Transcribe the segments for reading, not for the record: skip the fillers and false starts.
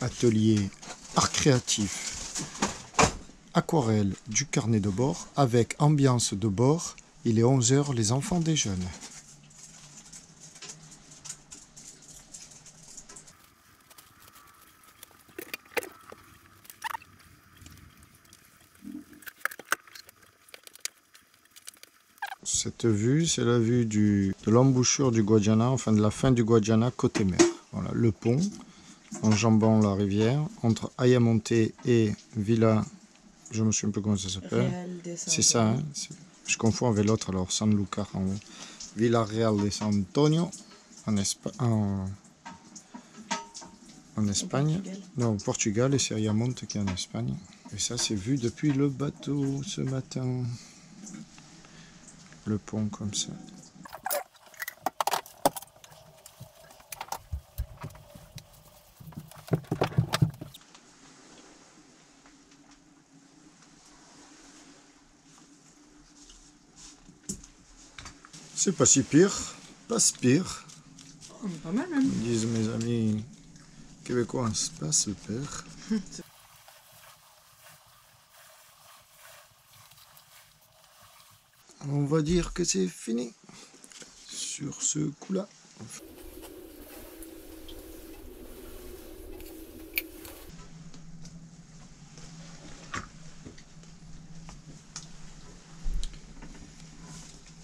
atelier art créatif, aquarelle du carnet de bord avec ambiance de bord. Il est 11 h, les enfants déjeunent. Cette vue, c'est la vue de l'embouchure du Guadiana, enfin de la fin du Guadiana côté mer. Voilà, le pont enjambant la rivière entre Ayamonte et Villa, je me souviens plus comment ça s'appelle. C'est ça, hein, je confonds avec l'autre alors, Sanlúcar en haut. Villa Real de San Antonio en Espagne. Non, au Portugal, et c'est Ayamonte qui est en Espagne. Et ça, c'est vu depuis le bateau ce matin. Le pont comme ça. C'est pas si pire, pas si pire. On est pas mal même. Ils disent mes amis québécois, c'est pas super. On va dire que c'est fini sur ce coup-là.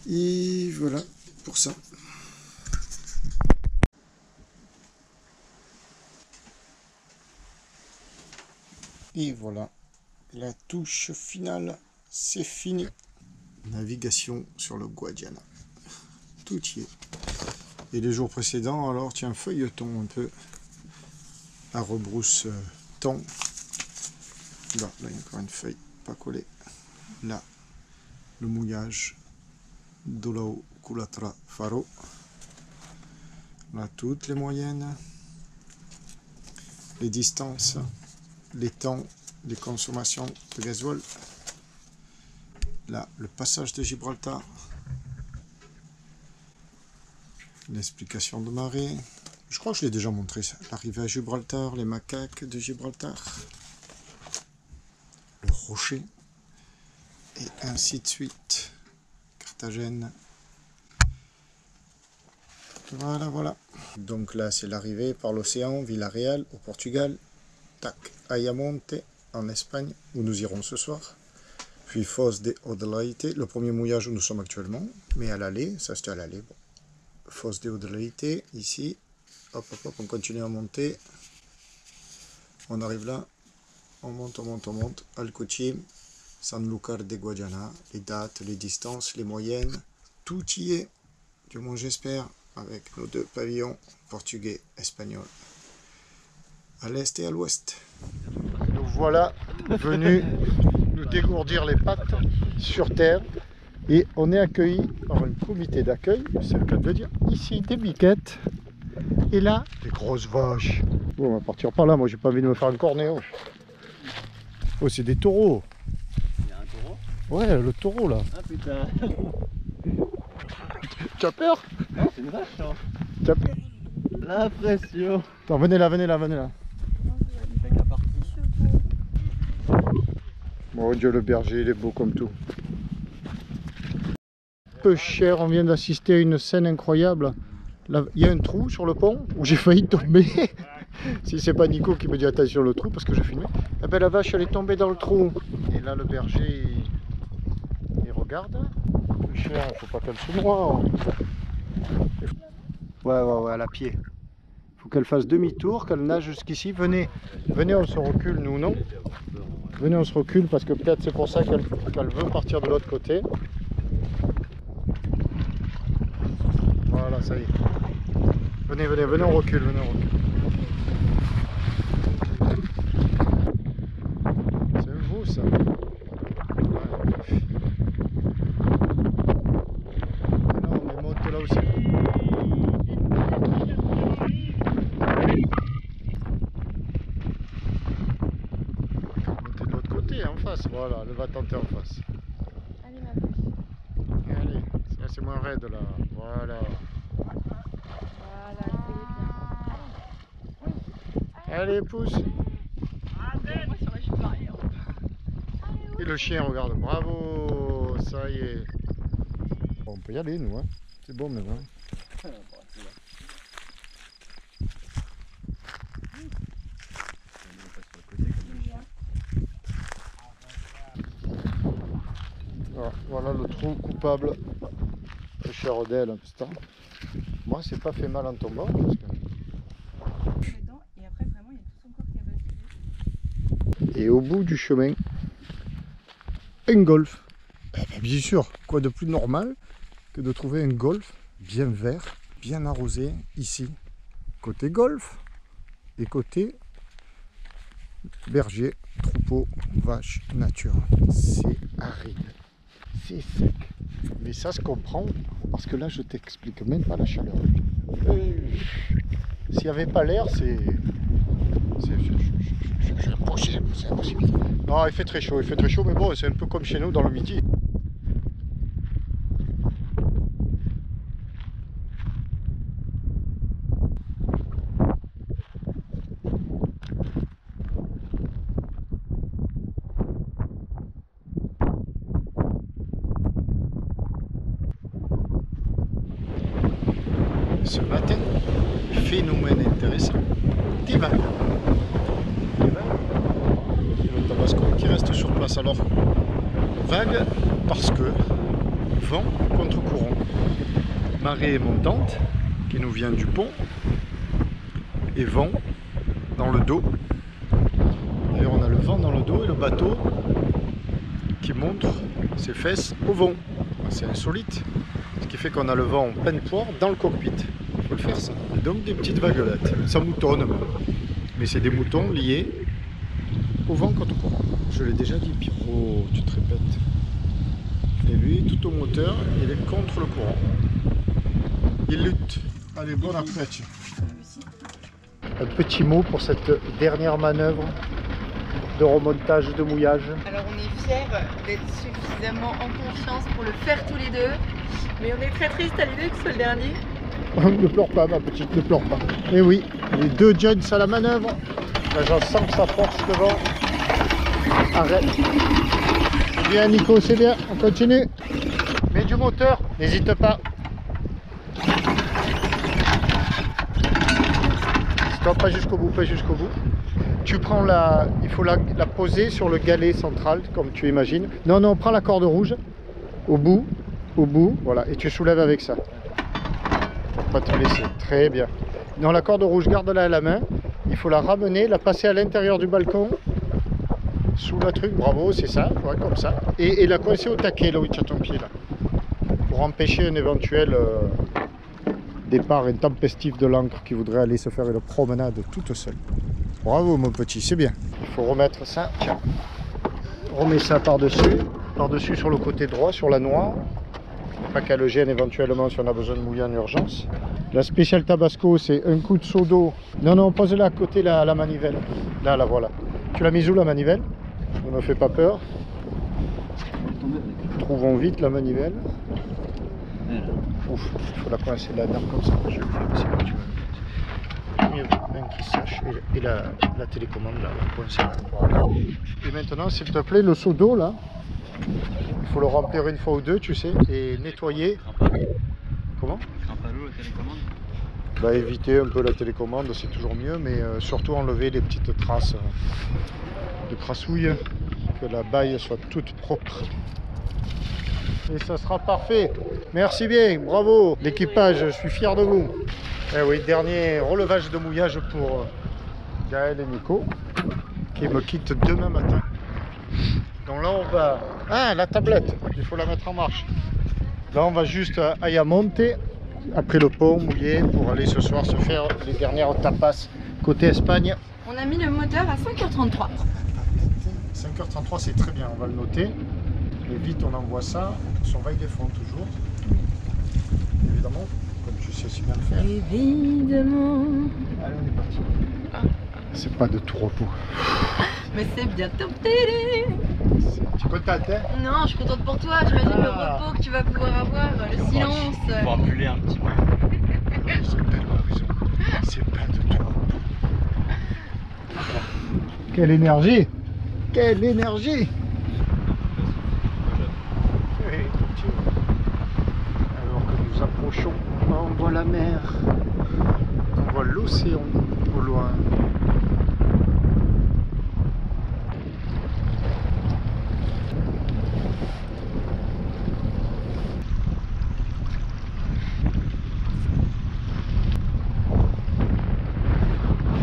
Et voilà pour ça. Et voilà, la touche finale, c'est fini. Navigation sur le Guadiana. Tout y est. Et les jours précédents, alors tiens, feuilleton un peu à rebrousse-temps. Là, il y a encore une feuille pas collée. Là, le mouillage d'Olao Culatra Faro. Là, toutes les moyennes. Les distances, les temps, les consommations de gasoil. Là, le passage de Gibraltar. L'explication de marée. Je crois que je l'ai déjà montré ça. L'arrivée à Gibraltar, les macaques de Gibraltar. Le rocher. Et ainsi de suite. Carthagène. Voilà, voilà. Donc là, c'est l'arrivée par l'océan, Villarreal au Portugal. Tac, Ayamonte en Espagne, où nous irons ce soir. Puis Foz de Odelaite, le premier mouillage où nous sommes actuellement, mais à l'aller, ça c'était à l'aller. Bon. Foz de Odelaite, ici, hop, hop, hop, on continue à monter. On arrive là, on monte, on monte, on monte. Alcuchim, Sanlúcar de Guadiana, les dates, les distances, les moyennes, tout y est, du moins j'espère, avec nos deux pavillons, portugais, espagnol, à l'est et à l'ouest. Nous voilà venus nous dégourdir les pattes sur terre et on est accueillis par un comité d'accueil, c'est le cas de le dire, ici des biquettes et là des grosses vaches. Bon, on va partir par là, moi j'ai pas envie de me faire un cornéo. Oh, c'est des taureaux. Il y a un taureau? Ouais, le taureau là. Ah putain. Tu as peur? Non, c'est une vache hein. Tu as peur? La pression. Attends, venez là, venez là, venez là. Mon Dieu, le berger, il est beau comme tout. Peu cher, on vient d'assister à une scène incroyable. Là, il y a un trou sur le pont où j'ai failli tomber. Si c'est pas Nico qui me dit attention le trou parce que je filmais. Eh ben la vache elle est tombée dans le trou. Et là le berger il regarde. Peu cher, faut pas qu'elle se noie. Ouais, à la pied. Faut qu'elle fasse demi-tour, qu'elle nage jusqu'ici. Venez, on se recule, nous non. Venez, on se recule parce que peut-être c'est pour ça qu'elle veut partir de l'autre côté. Voilà, ça y est. Venez, on recule, C'est un veau ça. Non, mais monte là aussi. Montez de l'autre côté, en face. Voilà, elle va tenter en face. Allez ma vache. Allez, c'est moins raide là. Voilà. Voilà, c'est bien. Allez, pousse. Moi sur la chute arrière. Et le chien, regarde, bravo, ça y est. Bon, on peut y aller, nous, hein. C'est bon maintenant. Voilà le trou coupable de Charodel, putain. Moi, c'est pas fait mal en tombant. Parce que... Dedans, et après, vraiment, il y a tout son corps qui a basculé. Et au bout du chemin, un golf. Eh bien, bien sûr, quoi de plus normal que de trouver un golf bien vert, bien arrosé ici. Côté golf et côté berger, troupeau, vache, nature. C'est aride, c'est sec. Mais ça se comprend parce que là je t'explique même pas la chaleur. S'il n'y avait pas l'air, c'est impossible, c'est impossible. Non, il fait très chaud, mais bon, c'est un peu comme chez nous dans le midi. Ce matin, phénomène intéressant, des vagues. Des vagues et le tabasco qui reste sur place. Alors, vagues parce que vent contre courant. Marée montante qui nous vient du pont et vent dans le dos. D'ailleurs, on a le vent dans le dos et le bateau qui montre ses fesses au vent. C'est insolite. Ce qui fait qu'on a le vent en pleine poire dans le cockpit. Il faut le faire ça. Et donc des petites vaguelettes. Ça moutonne même. Mais c'est des moutons liés au vent contre courant. Je l'ai déjà dit, Pierrot, tu te répètes. Et lui, tout au moteur, il est contre le courant. Il lutte. Allez, bon appétit. Un petit mot pour cette dernière manœuvre de remontage, de mouillage. Alors on est fiers d'être suffisamment en confiance pour le faire tous les deux. Mais on est très triste à l'idée que ce soit le dernier. Ne pleure pas ma petite, ne pleure pas. Et oui, les deux Jones à la manœuvre. L'agent sent sa force devant. Arrête. C'est bien Nico, c'est bien, on continue. Mets du moteur, n'hésite pas. Stop, pas jusqu'au bout, pas jusqu'au bout. Tu prends il faut la poser sur le galet central, comme tu imagines. Non, non, prends la corde rouge, au bout, voilà, et tu soulèves avec ça. Pour pas te laisser, très bien. Non, la corde rouge, garde-la à la main. Il faut la ramener, la passer à l'intérieur du balcon, sous la truc, bravo, c'est ça, ouais, comme ça. Et la coincer au taquet, là où tu as ton pied, là. Pour empêcher un éventuel départ intempestif de l'encre qui voudrait aller se faire une promenade toute seule. Bravo mon petit, c'est bien. Il faut remettre ça, tiens. Remets ça par-dessus sur le côté droit, sur la noire. Pas qu'elle le gêne éventuellement si on a besoin de mouiller en urgence. La spéciale Tabasco, c'est un coup de seau d'eau. Non, non, pose-la à côté la manivelle. Là, voilà. Tu l'as mise où la manivelle? Ne me fais pas peur. Trouvons vite la manivelle. Ouf, il faut la coincer là-dedans comme ça. Je vais c'est là tu veux. Mieux, un qui sache. Et la télécommande là, la coincer là. Voilà. Et maintenant, s'il te plaît, le seau d'eau là, il faut le remplir une fois ou deux, tu sais, et nettoyer. Comment? Grimpe à l'eau, la télécommande. Bah, éviter un peu la télécommande, c'est toujours mieux, mais surtout enlever les petites traces de crassouille, que la baille soit toute propre. Et ça sera parfait. Merci bien, bravo l'équipage, je suis fier de vous. Eh oui, dernier relevage de mouillage pour Gaël et Nico, qui me quittent demain matin. Donc là on va... Ah, la tablette, il faut la mettre en marche. Là on va juste à Ayamonte, après le pont mouillé, pour aller ce soir se faire les dernières tapas côté Espagne. On a mis le moteur à 5h33. 5h33 c'est très bien, on va le noter. Mais vite on envoie ça, surveille des fonds toujours. Évidemment, comme tu sais si bien le faire. Évidemment. Allez on est parti. C'est pas de tout repos. Mais c'est bientôt. Tu es contente hein? Non, je suis contente pour toi. J'imagine le repos que tu vas pouvoir avoir, le silence. Pour ambuler un petit peu. C'est tellement raison. C'est pas de tout repos. Quelle énergie! Quelle énergie! Alors que nous approchons, on voit la mer, on voit l'océan au loin.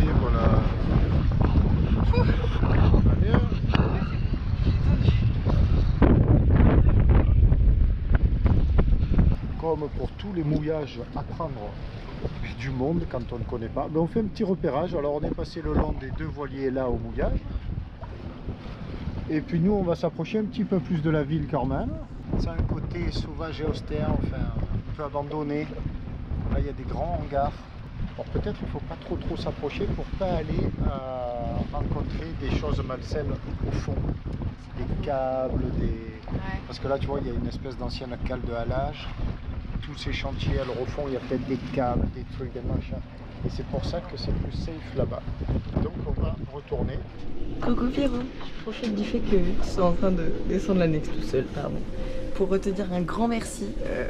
Et voilà. On va bien. Comme pour tous les mouillages à prendre du monde quand on ne connaît pas, mais on fait un petit repérage. Alors on est passé le long des deux voiliers là au mouillage, et puis nous on va s'approcher un petit peu plus de la ville quand même. C'est un côté sauvage et austère, enfin un peu abandonné. Là il y a des grands hangars. Alors peut-être il ne faut pas trop s'approcher pour pas aller rencontrer des choses malsaines au fond, des câbles, parce que là tu vois il y a une espèce d'ancienne cale de halage. Tous ces chantiers, alors au fond il y a peut-être des câbles, des trucs, des machins, et c'est pour ça que c'est plus safe là-bas. Donc on va retourner. Coucou Pierrot, je profite du fait que tu sois en train de descendre l'annexe tout seul, pardon, pour te dire un grand merci.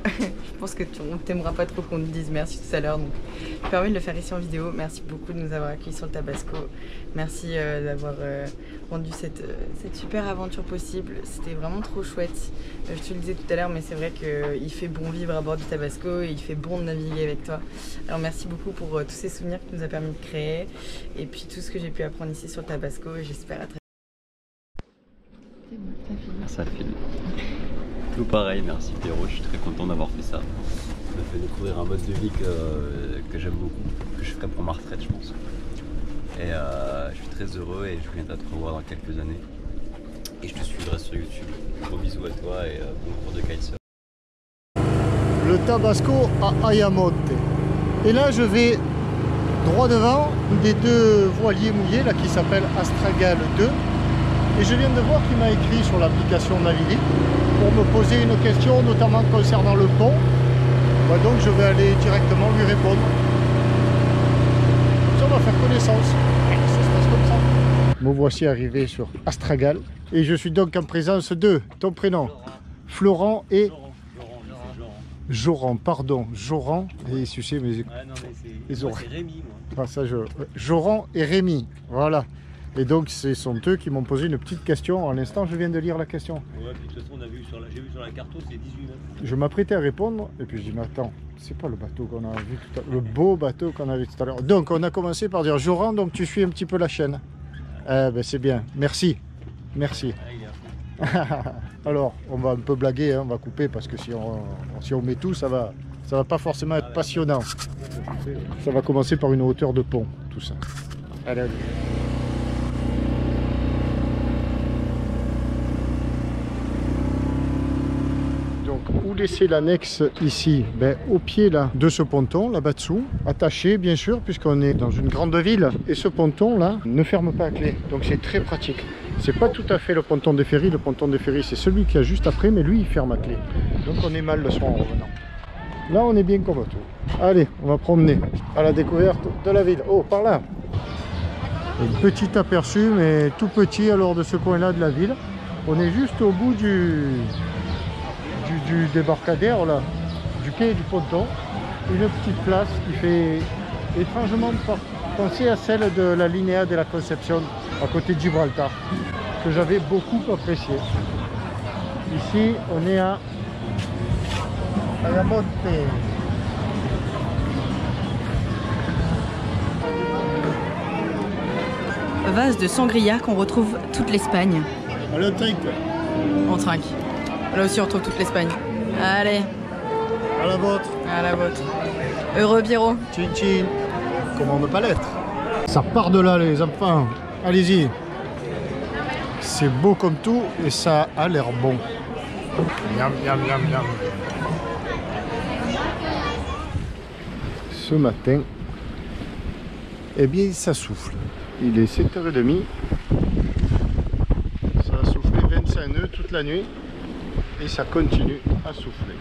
Je pense que tu n'aimeras pas trop qu'on te dise merci tout à l'heure, donc je me permets de le faire ici en vidéo. Merci beaucoup de nous avoir accueillis sur le Tabasco. Merci d'avoir rendu cette super aventure possible. C'était vraiment trop chouette. Je te le disais tout à l'heure, mais c'est vrai qu'il fait bon vivre à bord du Tabasco et il fait bon de naviguer avec toi. Alors merci beaucoup pour tous ces souvenirs que tu nous as permis de créer et puis tout ce que j'ai pu apprendre ici sur le Tabasco, et j'espère à très vite. Ça file. Tout pareil, merci Pierrot, je suis très content d'avoir fait ça. Ça m'a fait découvrir un mode de vie que j'aime beaucoup, que je ferai pour ma retraite je pense. Et je suis très heureux et je viendrai te revoir dans quelques années. Et je te suivrai sur YouTube. Gros bisous à toi et bon cours de kitesurf. Le Tabasco à Ayamonte. Et là je vais droit devant des deux voiliers mouillés là, qui s'appellent Astragal 2. Et je viens de voir qu'il m'a écrit sur l'application Navili pour me poser une question, notamment concernant le pont. Bah donc je vais aller directement lui répondre. Ça va faire connaissance. Ça se passe comme ça. Me voici arrivé sur Astragal. Et je suis donc en présence de ton prénom, Florent et... Joran, pardon, Joran, et tu sais, mais Ouais, non, mais c'est Rémi, moi. Ah, ça, Joran et Rémi, voilà. Et donc, ce sont eux qui m'ont posé une petite question. À l'instant, je viens de lire la question. Ouais, puis de toute façon, j'ai vu sur la carte, c'est 18 mètres. Je m'apprêtais à répondre, et puis je dis, mais attends, c'est pas le bateau qu'on a vu tout à l'heure, le beau bateau qu'on a vu tout à l'heure. Donc, on a commencé par dire, Joran, donc tu suis un petit peu la chaîne. Ben, c'est bien, merci, merci. Alors, on va un peu blaguer, hein, on va couper parce que si on met tout, ça va pas forcément être passionnant. Ça va commencer par une hauteur de pont, tout ça. Allez, allez. Donc, où laisser l'annexe ici? Ben, au pied là, de ce ponton, là-bas dessous, attaché bien sûr, puisqu'on est dans une grande ville. Et ce ponton là ne ferme pas à clé, donc c'est très pratique. C'est pas tout à fait le ponton des ferries. Le ponton des ferries, c'est celui qui a juste après, mais lui, il ferme à clé. Donc on est mal le soir en revenant. Là, on est bien comme tout. Allez, on va promener à la découverte de la ville. Oh, par là. Un petit aperçu, mais tout petit alors de ce coin-là de la ville. On est juste au bout du débarcadère, là, du quai du ponton. Une petite place qui fait étrangement penser à celle de la Linea de la Concepción, à côté de Gibraltar, que j'avais beaucoup apprécié. Ici, on est à Ayamonte. Vase de sangria qu'on retrouve toute l'Espagne. Allez, trinque. On trinque. Là aussi on retrouve toute l'Espagne. Allez. À la vôtre. À la vôtre. Heureux Pierrot. Tchin tchin. Comment ne pas l'être? Ça part de là les enfants. Allez-y. C'est beau comme tout et ça a l'air bon. Miam miam miam miam. Ce matin, eh bien ça souffle. Il est 7h30. Ça a soufflé 25 nœuds toute la nuit et ça continue à souffler.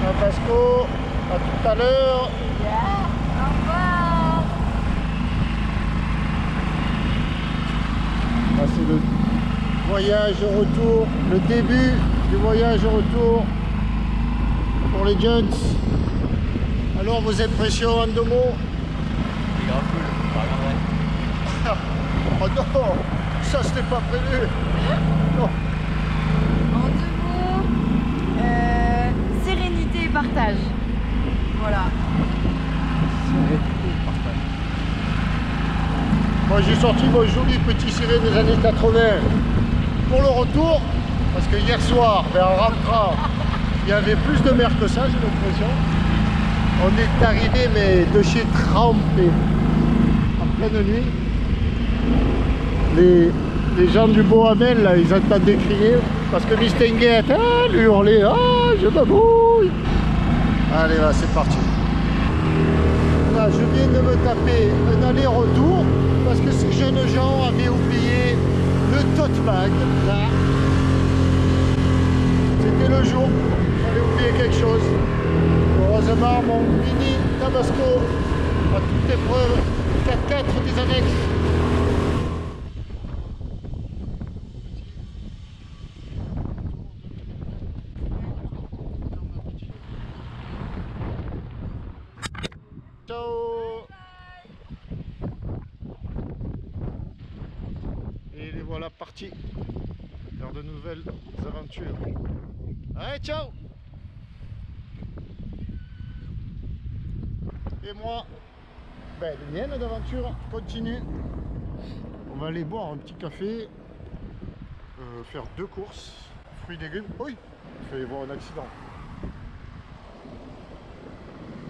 Tabasco, à tout à l'heure. Au revoir. Là, c'est le voyage retour, le début du voyage retour pour les Jones. Alors, vos impressions en 2 mots? C'est grave cool, je reviendrai. Oh non, ça c'était pas prévu. Non. En 2 mots, sérénité et partage. Voilà. Moi j'ai sorti mon joli petit ciré des années 80 pour le retour, parce que hier soir, en rentrant, il y avait plus de mer que ça, j'ai l'impression. On est arrivé mais de chez trempé en pleine nuit. Les gens du Bohamel, là, ils entendaient crier parce que Mistinguette, lui hurlait, je m'abrouille. Allez, là, c'est parti. Là, je viens de me taper un aller-retour parce que ces jeunes gens avaient oublié le tote bag. Là, c'était le jour, j'avais oublié quelque chose. Heureusement, mon mini Tabasco à toute épreuve 4x4 des annexes. Ciao. Et les voilà partis vers de nouvelles aventures. Allez, ciao. Et moi, les miennes d'aventures continuent. On va aller boire un petit café, faire 2 courses, fruits et légumes. Oui, il fallait voir un accident.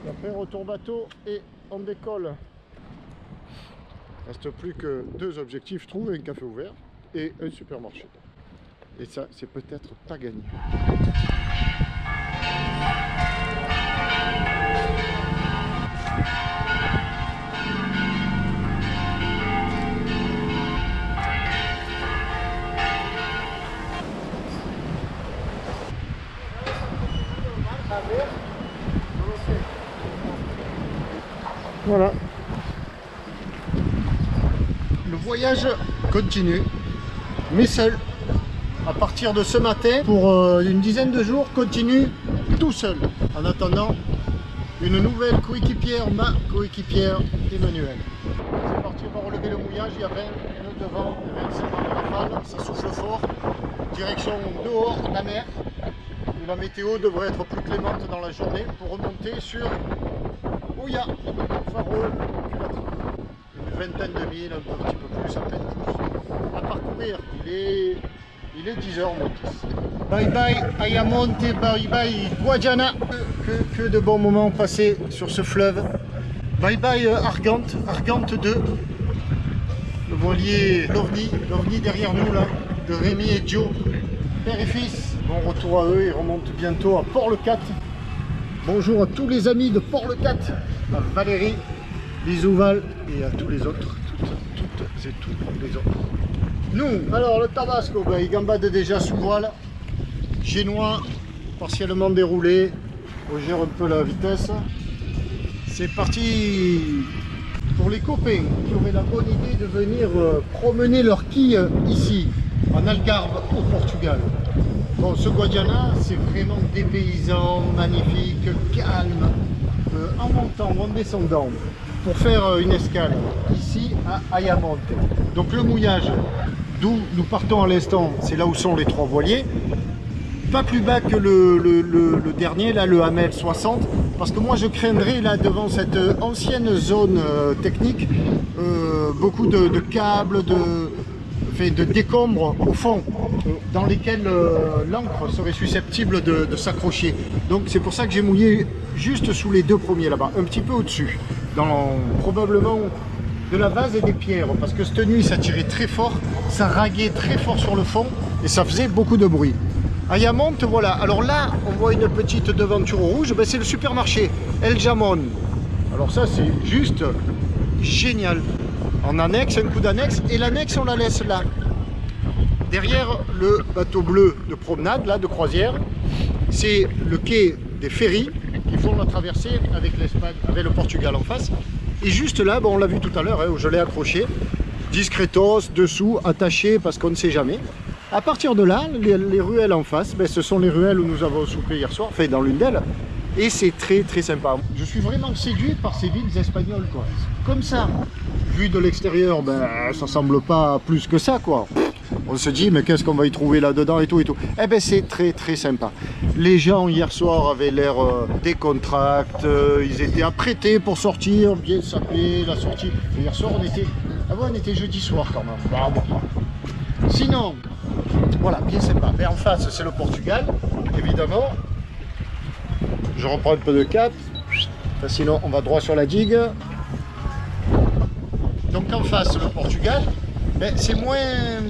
Et après, retour bateau et on décolle. Il ne reste plus que 2 objectifs, trouver un café ouvert et un supermarché. Et ça, c'est peut-être pas gagné. Voilà. Le voyage continue, mais seul. À partir de ce matin, pour une dizaine de jours, continue tout seul. En attendant une nouvelle coéquipière, ma coéquipière Emmanuel. C'est parti, on va relever le mouillage. Il y a 20 nœuds de vent, 25 de rafale, ça souffle fort. Direction dehors, la mer. Et la météo devrait être plus clémente dans la journée pour remonter sur Ouya, Faro, une vingtaine de milles, un petit peu plus, à peine plus. À parcourir, il est 10h moins 10. Bye bye Ayamonte, bye bye Guadiana. Que de bons moments passés sur ce fleuve. Bye bye Argante, Argante 2. Le voilier, l'OVNI derrière nous là, de Rémi et Joe, père et fils. Bon retour à eux, ils remontent bientôt à Port-le-Cat. Bonjour à tous les amis de Port-le-Cat, à Valérie, bisous Val et à tous les autres, toutes et tous les autres. Nous, alors le Tabasco, il gambade déjà sous voile, génois, partiellement déroulé, on gère un peu la vitesse. C'est parti pour les copains qui auraient la bonne idée de venir promener leur quille ici, en Algarve, au Portugal. Bon, ce Guadiana, c'est vraiment dépaysant, magnifique, calme, en montant ou en descendant, pour faire une escale ici à Ayamonte. Donc le mouillage, d'où nous partons à l'instant, c'est là où sont les 3 voiliers. Pas plus bas que le dernier, là, le Hamel 60, parce que moi je craindrais là devant cette ancienne zone technique, beaucoup de câbles, de décombres au fond, dans lesquels l'encre serait susceptible de s'accrocher. Donc c'est pour ça que j'ai mouillé juste sous les 2 premiers là-bas, un petit peu au-dessus, dans probablement de la vase et des pierres, parce que cette nuit ça tirait très fort, ça raguait très fort sur le fond et ça faisait beaucoup de bruit. Ayamonte, voilà. Alors là, on voit une petite devanture rouge, c'est le supermarché El Jamon. Alors ça, c'est juste génial. En annexe, un coup d'annexe, et l'annexe, on la laisse là. Derrière le bateau bleu de promenade, là, de croisière. c'est le quai des ferries qui font la traversée avec l'Espagne, avec le Portugal en face. Et juste là, bon, on l'a vu tout à l'heure, hein, où je l'ai accroché, discretos, dessous, attaché, parce qu'on ne sait jamais. À partir de là, les ruelles en face, ben, ce sont les ruelles où nous avons soupé hier soir, enfin dans l'une d'elles. Et c'est très très sympa. Je suis vraiment séduit par ces villes espagnoles, quoi. Comme ça, vu de l'extérieur, ben, ça semble pas plus que ça, quoi. On se dit, mais qu'est-ce qu'on va y trouver là-dedans et tout et tout. Eh ben c'est très très sympa. Les gens hier soir avaient l'air décontractés, ils étaient apprêtés pour sortir, bien sapés, la sortie. Et hier soir, on était jeudi soir quand même. Bah, bon. Sinon, voilà, bien sympa. Mais en face, c'est le Portugal, évidemment. Je reprends un peu de cap. Sinon, on va droit sur la digue. Donc en face, le Portugal. Ben, c'est moins,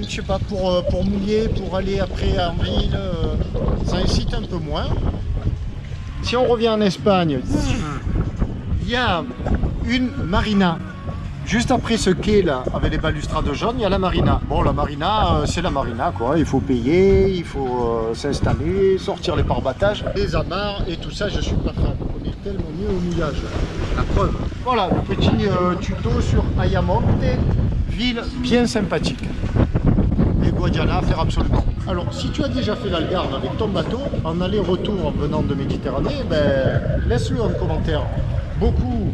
je sais pas, pour mouiller, pour aller après en ville, ça incite un peu moins. Si on revient en Espagne, il y a une marina. Juste après ce quai là, avec les balustrades jaunes, il y a la marina. Bon, la marina, c'est la marina quoi. Il faut payer, il faut s'installer, sortir les pare-battages, les amarres et tout ça. Je suis pas fan. On est tellement mieux au mouillage. La preuve. Voilà, le petit tuto sur Ayamonte, ville bien sympathique. Et Guadiana à faire absolument. Alors, si tu as déjà fait l'Algarve avec ton bateau, en aller-retour en venant de Méditerranée, ben, laisse-le en commentaire. Beaucoup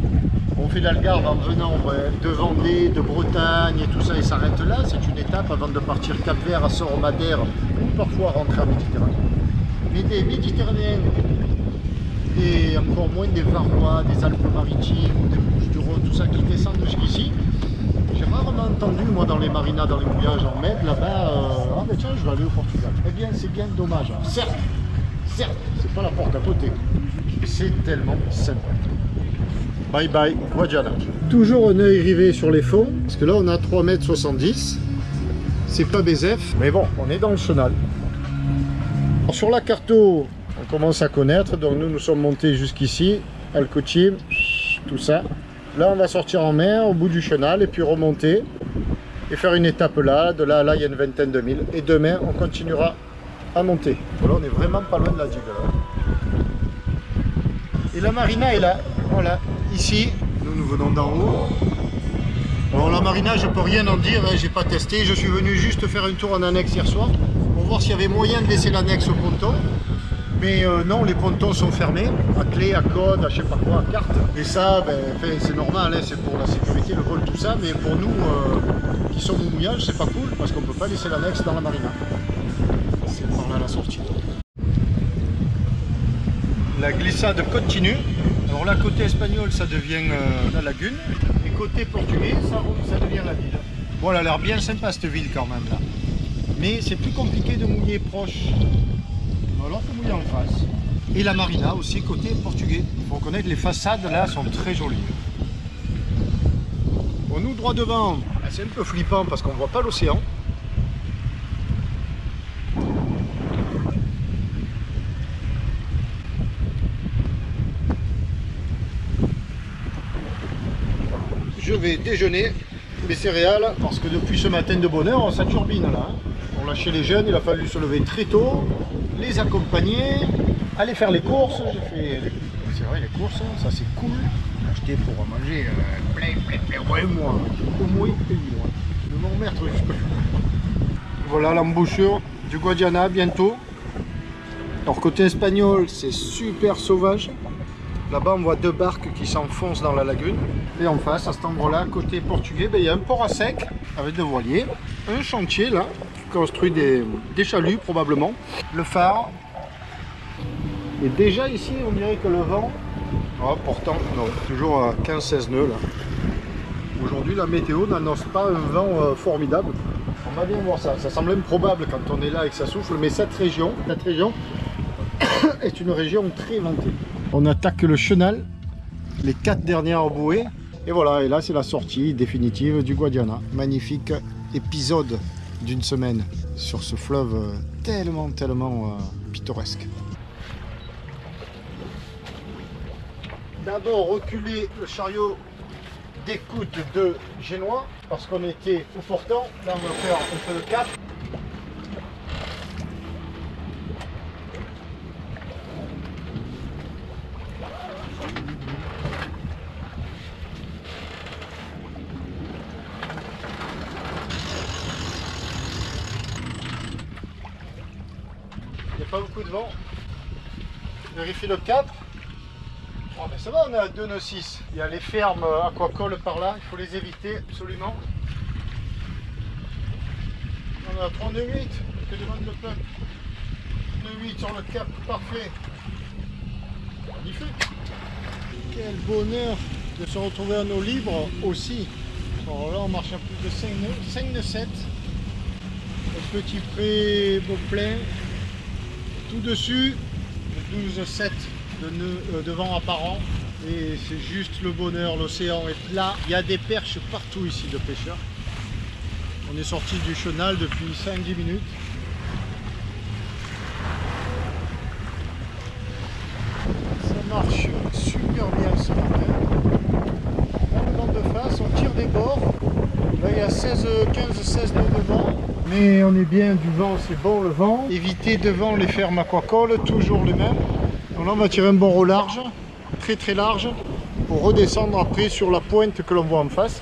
on fait l'Algarve en venant de Vendée, de Bretagne et tout ça et s'arrête là. C'est une étape avant de partir Cap-Vert, Açores, Madère ou parfois rentrer en Méditerranée. Mais des Méditerranéens et encore moins des Varois, des Alpes-Maritimes ou des Bouches-du-Rhône, tout ça qui descendent jusqu'ici. J'ai rarement entendu, moi, dans les marinas, dans les mouillages en Med, là-bas, ah ben tiens, je vais aller au Portugal. Eh bien, c'est bien dommage. Certes, c'est pas la porte à côté. C'est tellement sympa. Bye bye, Guadiana. Toujours un œil rivé sur les fonds, parce que là on a 3,70 m. C'est pas BZF, mais bon, on est dans le chenal. Alors, sur la carto, on commence à connaître, donc nous sommes montés jusqu'ici, Alcochim, tout ça. Là on va sortir en mer, au bout du chenal, et puis remonter, et faire une étape là, de là à là il y a une vingtaine de milles. Et demain on continuera à monter. Voilà, on est vraiment pas loin de la digue là. Et la marina est là, voilà. Ici, nous venons d'en haut. Alors la marina, je peux rien en dire, hein, j'ai pas testé. Je suis venu juste faire un tour en annexe hier soir pour voir s'il y avait moyen de laisser l'annexe au ponton. Mais non, les pontons sont fermés, à clé, à code, à je sais pas quoi, à carte. Et ça, ben, c'est normal, hein, c'est pour la sécurité, le vol, tout ça. Mais pour nous qui sommes au mouillage, c'est pas cool parce qu'on peut pas laisser l'annexe dans la marina. C'est par là la sortie. La glissade continue. Alors là, côté espagnol, ça devient la lagune. Et côté portugais, ça devient la ville. Bon, elle a l'air bien sympa cette ville quand même là. Mais c'est plus compliqué de mouiller proche. Alors, il faut mouiller en face. Et la marina aussi, côté portugais. Il faut reconnaître que les façades là sont très jolies. Bon, nous, droit devant, c'est un peu flippant parce qu'on ne voit pas l'océan. Je vais déjeuner mes céréales parce que depuis ce matin de bonne heure, ça turbine là. Pour lâcher les jeunes, il a fallu se lever très tôt, les accompagner, aller faire les courses. J'ai fait, c'est vrai, les courses, ça c'est cool. Acheter pour manger plein, ouais, moi. Au moins, paye-moi. Je vais m'en remettre. Voilà l'embouchure du Guadiana bientôt. Alors côté espagnol, c'est super sauvage. Là-bas, on voit deux barques qui s'enfoncent dans la lagune. Et en face, à cet endroit-là, côté portugais, ben, il y a un port à sec avec des voiliers. Un chantier, là, qui construit des chaluts, probablement. Le phare. Et déjà ici, on dirait que le vent... Oh, pourtant, non, toujours à 15-16 nœuds, là. Aujourd'hui, la météo n'annonce pas un vent formidable. On va bien voir ça. Ça semble improbable quand on est là et que ça souffle. Mais cette région est une région très ventée. On attaque le chenal, les 4 dernières bouées. Et voilà, et là c'est la sortie définitive du Guadiana. Magnifique épisode d'une semaine sur ce fleuve tellement pittoresque. D'abord reculer le chariot d'écoute de Génois parce qu'on était au portant. Là on va faire un peu de cap. devant. Vérifie le cap. Oh, ben ça va, on est à 2 nœuds 6. Il y a les fermes aquacoles par là, il faut les éviter absolument. On est à 3 nœuds 8, que demande le peuple. Nœud 8 sur le cap, parfait. Magnifique. Quel bonheur de se retrouver à nos libres aussi. Alors là, on marche à plus de 5 nœuds, 5 nœuds 7. Le petit pré Beauplain. Tout dessus, 12,7 de nœuds de vent apparent. Et c'est juste le bonheur, l'océan est plat. Il y a des perches partout ici de pêcheurs. On est sorti du chenal depuis 5-10 minutes. Ça marche super bien ce matin. Là, le vent de face, on tire des bords. Là, il y a 15-16 nœuds de vent. Mais on est bien, du vent, c'est bon le vent. Évitez devant les fermes aquacoles, toujours les mêmes. Donc là, on va tirer un bord au large, très large, pour redescendre après sur la pointe que l'on voit en face,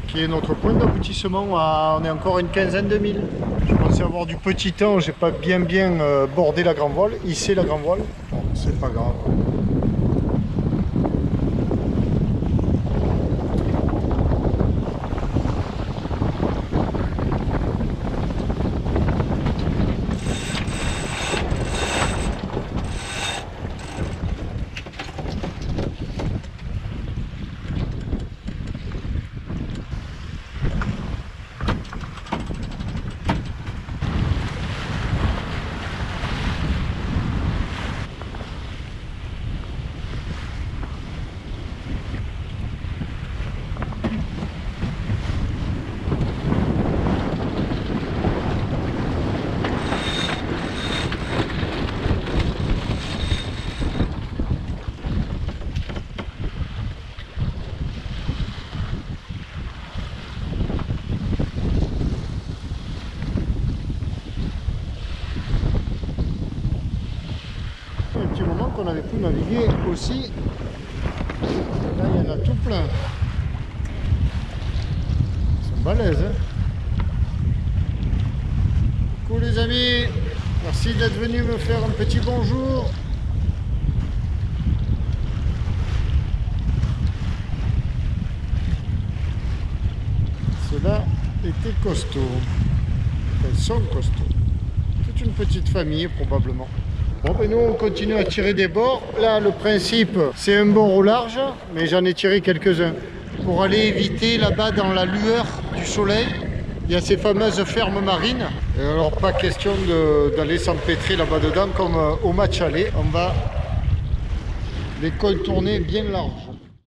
qui est notre point d'aboutissement. On est encore à une quinzaine de milles. Je pensais avoir du petit temps, j'ai pas bien bordé la grand voile, hissé la grand voile. Bon, c'est pas grave. Un petit moment qu'on avait pu naviguer aussi. Là, il y en a tout plein. Ils sont balèzes, hein. Coucou les amis, merci d'être venus me faire un petit bonjour. Ceux-là étaient costauds. Elles sont costauds. Toute une petite famille probablement. Bon, ben nous on continue à tirer des bords. Là le principe c'est un bord au large, mais j'en ai tiré quelques-uns pour aller éviter là-bas dans la lueur du soleil. Il y a ces fameuses fermes marines. Et alors pas question d'aller s'empêtrer là-bas dedans comme au match aller. On va les contourner bien large.